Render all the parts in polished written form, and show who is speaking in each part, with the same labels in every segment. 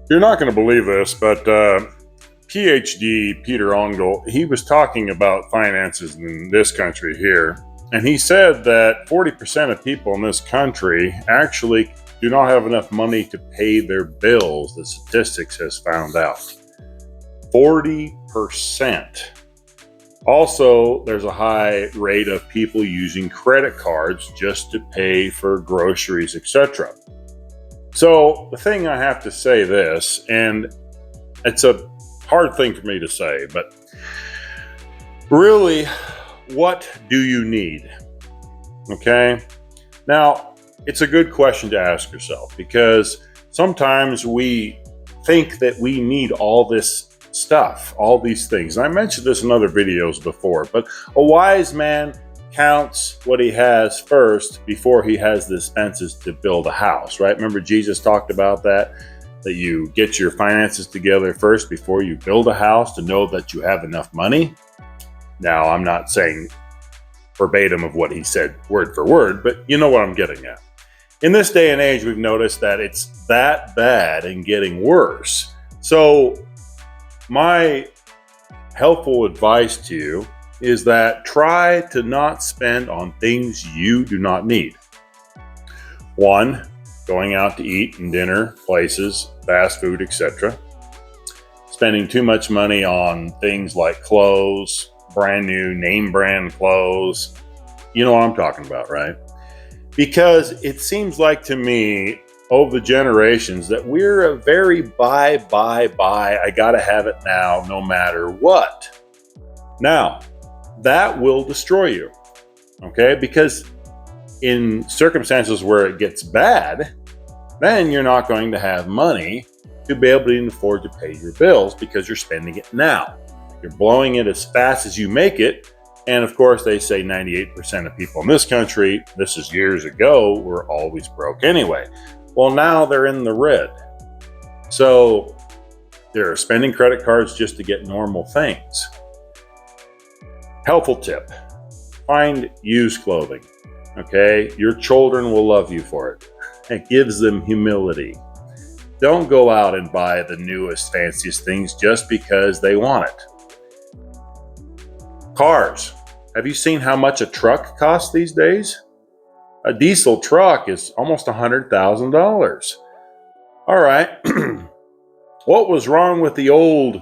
Speaker 1: You're not going to believe this, but PhD Peter Ongle, he was talking about finances in this country here, and he said that 40% of people in this country actually do not have enough money to pay their bills. The statistics has found out. 40%. Also, there's a high rate of people using credit cards just to pay for groceries, etc. So the thing I have to say this, and it's a hard thing for me to say, but really, what do you need? Okay. Now, it's a good question to ask yourself because sometimes we think that we need all this stuff, all these things. And I mentioned this in other videos before, but a wise man counts what he has first before he has the expenses to build a house, right? Remember Jesus talked about that you get your finances together first before you build a house to know that you have enough money. Now, I'm not saying verbatim of what he said word for word, but you know what I'm getting at. In this day and age, we've noticed that it's that bad and getting worse. So my helpful advice to you is that try to not spend on things you do not need. One, going out to eat in dinner places, fast food, etc. Spending too much money on things like clothes, brand new name brand clothes. You know what I'm talking about, right? Because it seems like to me over the generations that we're a very buy, I gotta have it now no matter what. Now, that will destroy you, okay? Because in circumstances where it gets bad, then you're not going to have money to be able to afford to pay your bills because you're spending it now. You're blowing it as fast as you make it. And of course, they say 98% of people in this country, this is years ago, were always broke anyway. Well, now they're in the red. So they're spending credit cards just to get normal things. Helpful tip, find used clothing, okay? Your children will love you for it. It gives them humility. Don't go out and buy the newest, fanciest things just because they want it. Cars. Have you seen how much a truck costs these days? A diesel truck is almost $100,000. All right. What was wrong with the old?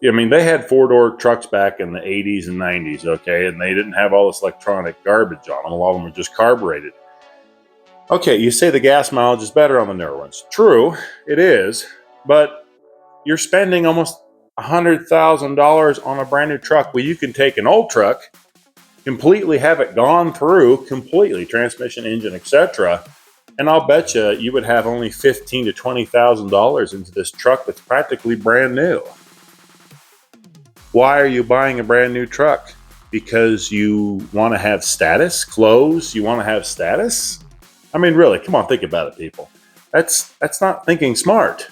Speaker 1: I mean, they had four-door trucks back in the 80s and 90s, okay? And they didn't have all this electronic garbage on them. A lot of them were just carbureted. Okay, you say the gas mileage is better on the newer ones. True, it is. But you're spending almost $100,000 on a brand new truck. Well, you can take an old truck, completely have it gone through, completely, transmission, engine, etc., and I'll bet you would have only $15,000 to $20,000 into this truck that's practically brand new. Why are you buying a brand new truck? Because you want to have status? Clothes? You want to have status? I mean, really, come on, think about it, people. That's not thinking smart.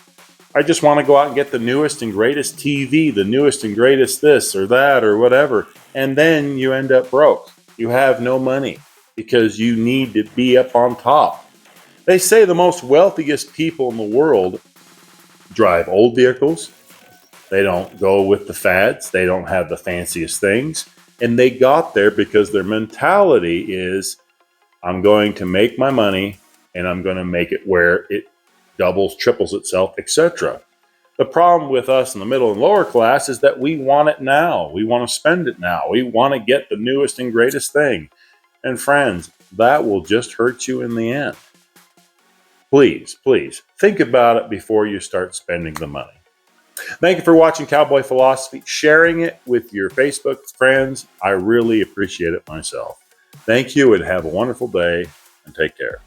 Speaker 1: I just want to go out and get the newest and greatest TV, the newest and greatest this or that or whatever, and then you end up broke. You have no money because you need to be up on top. They say the most wealthiest people in the world drive old vehicles. They don't go with the fads. They don't have the fanciest things. And they got there because their mentality is, I'm going to make my money and I'm going to make it where it doubles, triples itself, etc. The problem with us in the middle and lower class is that we want it now. We want to spend it now. We want to get the newest and greatest thing. And friends, that will just hurt you in the end. Please, please think about it before you start spending the money. Thank you for watching Cowboy Philosophy, sharing it with your Facebook friends. I really appreciate it myself. Thank you and have a wonderful day and take care.